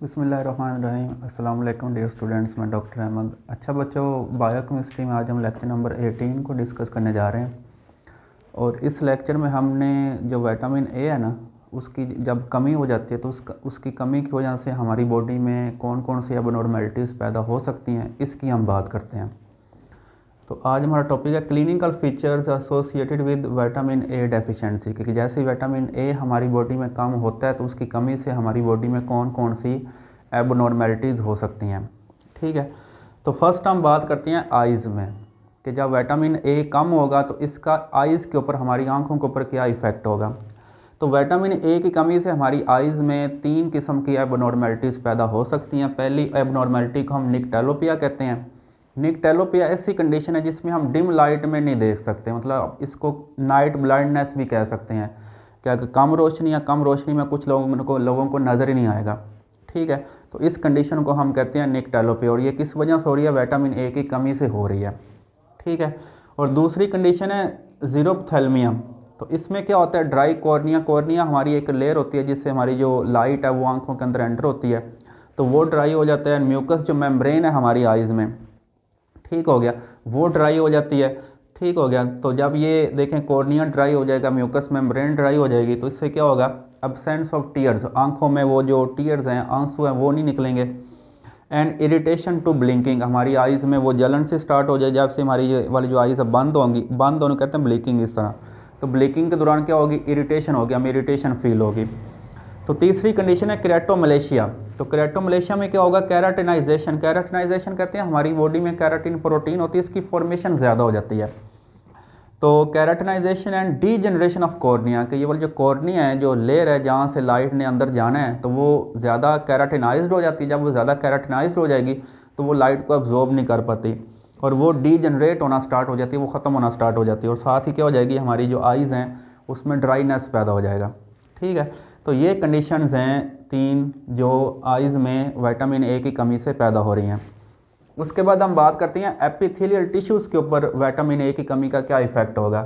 बिस्मिल्लाहिर्रहमानिर्रहीम। अस्सलाम वालेकुम डियर स्टूडेंट्स, मैं डॉक्टर अहमद। अच्छा बच्चों, बायोकेमिस्ट्री में आज हम लेक्चर नंबर 18 को डिस्कस करने जा रहे हैं। और इस लेक्चर में हमने जो विटामिन ए है ना, उसकी जब कमी हो जाती है तो उसकी कमी की वजह से हमारी बॉडी में कौन कौन सी एबनॉर्मेलिटीज़ पैदा हो सकती हैं, इसकी हम बात करते हैं। तो आज हमारा टॉपिक है clinical features associated with vitamin A deficiency, क्योंकि जैसे ही विटामिन ए हमारी बॉडी में कम होता है तो उसकी कमी से हमारी बॉडी में कौन कौन सी एबनॉर्मेलिटीज़ हो सकती हैं। ठीक है, तो फर्स्ट हम बात करते हैं आइज़ में, कि जब विटामिन ए कम होगा तो इसका आइज़ के ऊपर, हमारी आंखों के ऊपर क्या इफ़ेक्ट होगा। तो विटामिन ए की कमी से हमारी आइज़ में 3 किस्म की एबनॉर्मेलिटीज़ पैदा हो सकती हैं। पहली एबनॉर्मेलिटी को हम निक्टेलोपिया कहते हैं। निक्टेलोपिया ऐसी कंडीशन है जिसमें हम डिम लाइट में नहीं देख सकते, मतलब इसको नाइट ब्लाइंडनेस भी कह सकते हैं। क्या कम रोशनी या कम रोशनी में कुछ लोगों को नज़र ही नहीं आएगा। ठीक है, तो इस कंडीशन को हम कहते हैं निक्टेलोपिया, और ये किस वजह से हो रही है? विटामिन ए की कमी से हो रही है। ठीक है, और दूसरी कंडीशन है ज़ीरोप्थेल्मिया। तो इसमें क्या होता है? Dry cornea. कॉर्निया हमारी एक लेयर होती है जिससे हमारी जो लाइट है वो आंखों के अंदर एंटर होती है, तो वो ड्राई हो जाता है। म्यूकस जो मेम्ब्रेन है हमारी आइज़ में, ठीक हो गया, वो ड्राई हो जाती है। ठीक हो गया, तो जब ये देखें कॉर्निया ड्राई हो जाएगा, म्यूकस मेम्ब्रेन ड्राई हो जाएगी, तो इससे क्या होगा? एब्सेंस ऑफ टीयर्स, आंखों में वो जो टीयर्स हैं, आंसू हैं, वो नहीं निकलेंगे। एंड इरिटेशन टू ब्लिंकिंग, हमारी आइज़ में वो जलन से स्टार्ट हो जाए। जब से हमारी वाली जो आइज़ बंद होंगी, बंद होने कहते हैं ब्लिंकिंग, इस तरह। तो ब्लिंकिंग के दौरान क्या होगी? इरिटेशन होगी, हमें इरिटेशन फील होगी। तो तीसरी कंडीशन है केराटोमलेशिया। तो केराटोमलेशिया में क्या होगा? कैराटिनाइजेशन। कैराटिनाइजेशन कहते हैं हमारी बॉडी में कैराटिन प्रोटीन होती है, इसकी फॉर्मेशन ज़्यादा हो जाती है। तो कैराटिनाइजेशन एंड डीजनरेशन ऑफ कॉर्निया, कि ये वाली जो कॉर्निया है, जो लेयर है जहाँ से लाइट ने अंदर जाना है, तो वो ज़्यादा कैराटिनाइज्ड हो जाती है। जब वो ज़्यादा कैराटिनाइज्ड हो जाएगी तो वो लाइट को अब्जॉर्ब नहीं कर पाती और वो डीजनरेट होना स्टार्ट हो जाती है, वो ख़त्म होना स्टार्ट हो जाती है। और साथ ही क्या हो जाएगी? हमारी जो आइज़ हैं उसमें ड्राइनेस पैदा हो जाएगा। ठीक है, तो ये कंडीशंस हैं 3 जो आइज़ में विटामिन ए की कमी से पैदा हो रही हैं। उसके बाद हम बात करते हैं एपिथेलियल टिश्यूज़ के ऊपर विटामिन ए की कमी का क्या इफ़ेक्ट होगा।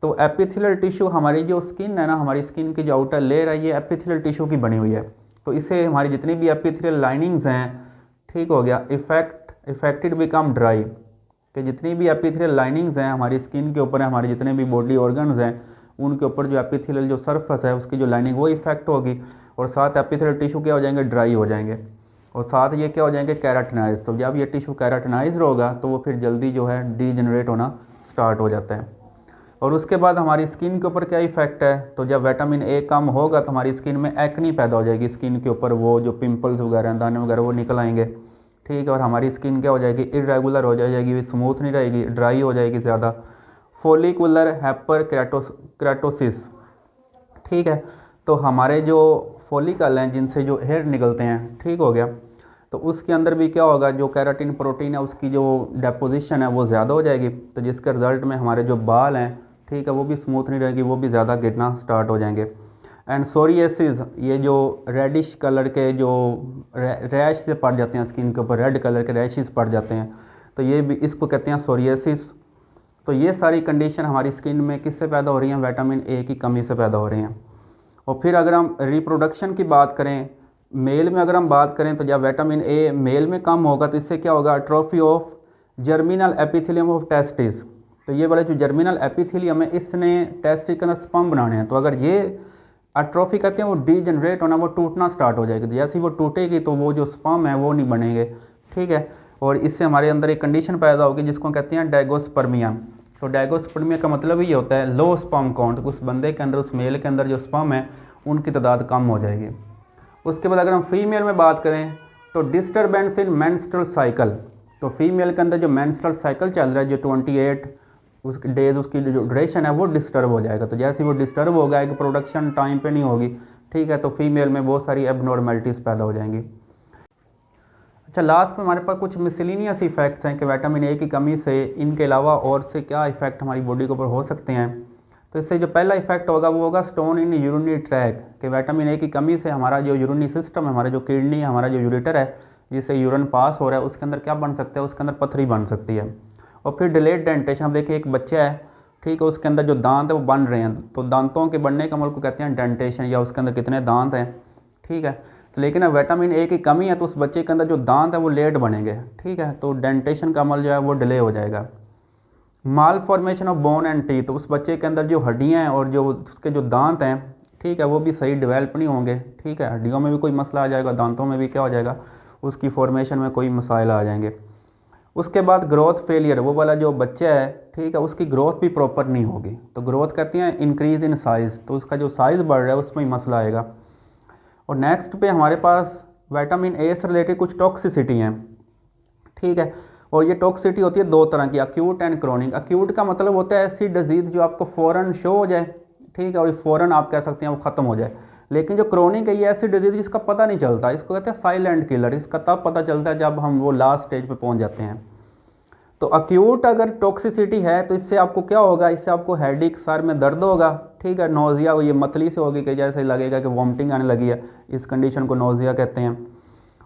तो एपिथेलियल टिश्यू, हमारी जो स्किन है ना, हमारी स्किन की जो आउटर लेयर है, ये एपिथेलियल टिश्यू की बनी हुई है। तो इससे हमारी जितनी भी एपिथेलियल लाइनिंग्स हैं, ठीक हो गया, इफेक्टेड बिकम ड्राई, कि जितनी भी एपिथेलियल लाइनिंग्स हैं हमारी स्किन के ऊपर है, हमारे जितने भी बॉडी ऑर्गन्स हैं, उनके ऊपर जो एपिथेलियल जो सरफेस है उसकी जो लाइनिंग, वो इफेक्ट होगी। और साथ एपिथेलियल टिश्यू क्या हो जाएंगे? ड्राई हो जाएंगे। और साथ ये क्या हो जाएंगे? कैराटिनाइज। तो जब ये टिश्यू कैराटिनाइज होगा तो वो फिर जल्दी जो है डीजनरेट होना स्टार्ट हो जाता है। और उसके बाद हमारी स्किन के ऊपर क्या इफेक्ट है? तो जब विटामिन ए कम होगा तो हमारी स्किन में एक्नी पैदा हो जाएगी, स्किन के ऊपर वो जो पिंपल्स वगैरह, दाने वगैरह, वो निकल आएंगे। ठीक है, और हमारी स्किन क्या हो जाएगी? इरेगुलर हो जाएगी, स्मूथ नहीं रहेगी, ड्राई हो जाएगी ज़्यादा। Follicular hyper keratosis. ठीक है, तो हमारे जो फॉलिकल हैं जिनसे जो हेयर निकलते हैं, ठीक हो गया, तो उसके अंदर भी क्या होगा? जो कैराटिन प्रोटीन है उसकी जो डेपोजिशन है वो ज़्यादा हो जाएगी, तो जिसके रिज़ल्ट में हमारे जो बाल हैं, ठीक है, वो भी स्मूथ नहीं रहेगी, वो भी ज़्यादा गिरना स्टार्ट हो जाएंगे। एंड सोरियासिस, ये जो रेडिश कलर के जो रैश से पड़ जाते हैं स्किन के ऊपर, रेड कलर के रैशेस पड़ जाते हैं, तो ये भी, इसको कहते हैं सोरियासिस। तो ये सारी कंडीशन हमारी स्किन में किससे पैदा हो रही हैं? विटामिन ए की कमी से पैदा हो रही हैं। और फिर अगर हम रिप्रोडक्शन की बात करें, मेल में अगर हम बात करें, तो जब विटामिन ए मेल में कम होगा तो इससे क्या होगा? Atrophy of germinal epithelium of testis. तो ये वाले जो जर्मिनल एपिथेलियम है, इसने टेस्टिस के अंदर स्पर्म बनाने हैं, तो अगर ये अट्रोफी कहते हैं, वो डीजनरेट होना, वो टूटना स्टार्ट हो जाएगी। जैसे ही वो टूटेगी तो वो जो स्पर्म है वो नहीं बनेंगे। ठीक है, और इससे हमारे अंदर एक कंडीशन पैदा होगी जिसको कहते हैं डायगोस्पर्मिया। तो डायगोस्पर्मिया का मतलब ये होता है लो स्पर्म काउंट, उस बंदे के अंदर, उस मेल के अंदर जो स्पर्म है उनकी तादाद कम हो जाएगी। उसके बाद अगर हम फीमेल में बात करें तो डिस्टर्बेंस इन मेंस्ट्रुअल साइकिल। तो फीमेल के अंदर जो मेंस्ट्रुअल साइकिल चल रहा है, जो 28 उसके डेज, उसकी जो ड्यूरेशन है वो डिस्टर्ब हो जाएगा। तो जैसे ही वो डिस्टर्ब हो गया, एक प्रोडक्शन टाइम पे नहीं होगी, ठीक है, तो फीमेल में बहुत सारी एबनॉर्मेलिटीज़ पैदा हो जाएंगी। अच्छा, लास्ट में हमारे पास कुछ मिसलिनियस इफेक्ट्स हैं कि विटामिन ए की कमी से, इनके अलावा और से क्या इफेक्ट हमारी बॉडी के ऊपर हो सकते हैं। तो इससे जो पहला इफेक्ट होगा वो होगा स्टोन इन यूरिनरी ट्रैक, कि विटामिन ए की कमी से हमारा जो यूरिनरी सिस्टम है, हमारा जो किडनी है, हमारा जो यूरेटर है जिससे यूरिन पास हो रहा है, उसके अंदर क्या बन सकता है? उसके अंदर पथरी बन सकती है। और फिर डिलेड डेंटेशन। अब देखिए एक बच्चा है, ठीक है, उसके अंदर जो दांत है वो बन रहे हैं, तो दांतों के बनने का अमल को कहते हैं डेंटेशन, या उसके अंदर कितने दांत हैं। ठीक है, तो लेकिन अब विटामिन ए की कमी है तो उस बच्चे के अंदर जो दांत है वो लेट बनेंगे, ठीक है, तो डेंटेशन का अमल जो है वो डिले हो जाएगा। Malformation of bone and teeth, तो उस बच्चे के अंदर जो हड्डियाँ हैं और जो उसके जो दांत हैं, ठीक है, वो भी सही डेवलप नहीं होंगे, ठीक है, हड्डियों में भी कोई मसला आ जाएगा, दांतों में भी क्या हो जाएगा, उसकी फॉर्मेशन में कोई मसाइल आ जाएंगे। उसके बाद ग्रोथ फेलियर, वो वाला जो बच्चा है, ठीक है, उसकी ग्रोथ भी प्रॉपर नहीं होगी। तो ग्रोथ कहते हैं इंक्रीज़ इन साइज़, तो उसका जो साइज़ बढ़ रहा है उसमें ही मसला आएगा। और नेक्स्ट पे हमारे पास विटामिन ए से रिलेटेड कुछ टॉक्सिसिटी हैं, ठीक है, और ये टॉक्सिसिटी होती है दो तरह की, अक्यूट एंड क्रोनिक। अक्यूट का मतलब होता है ऐसी डिजीज़ जो आपको फ़ौरन शो हो जाए, ठीक है, और फ़ौरन आप कह सकते हैं वो ख़त्म हो जाए। लेकिन जो क्रोनिक है ये ऐसी डिजीज़ जिसका पता नहीं चलता, इसको कहते हैं साइलेंट किलर, इसका तब पता चलता है जब हम वो लास्ट स्टेज पे पहुंच जाते हैं। तो अक्यूट अगर टॉक्सिसिटी है तो इससे आपको क्या होगा, इससे आपको हेडेक, सर में दर्द होगा, ठीक है, नोज़िया, ये मतली से होगी कि जैसे लगेगा कि वॉमिटिंग आने लगी है, इस कंडीशन को नोज़िया कहते हैं।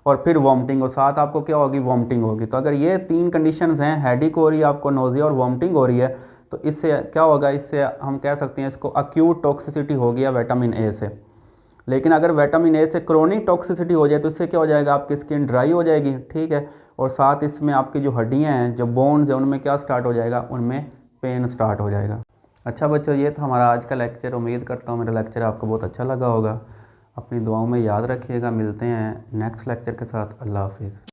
और फिर वॉमिटिंग, और साथ आपको क्या होगी, वॉमिटिंग होगी। तो अगर ये तीन कंडीशंस हैं, हेडेक हो रही है आपको, नोज़िया और वॉमिटिंग हो रही है, तो इससे क्या होगा, इससे हम कह सकते हैं इसको अक्यूट टॉक्सिसिटी हो गया विटामिन ए से। लेकिन अगर विटामिन ए से क्रोनिक टॉक्सिसिटी हो जाए तो इससे क्या हो जाएगा, आपकी स्किन ड्राई हो जाएगी, ठीक है, और साथ इसमें आपकी जो हड्डियां हैं, जो बोन्स हैं, उनमें क्या स्टार्ट हो जाएगा, उनमें पेन स्टार्ट हो जाएगा। अच्छा बच्चों, ये था हमारा आज का लेक्चर। उम्मीद करता हूँ मेरा लेक्चर आपको बहुत अच्छा लगा होगा। अपनी दुआओं में याद रखिएगा। मिलते हैं नेक्स्ट लेक्चर के साथ। अल्लाह हाफिज़।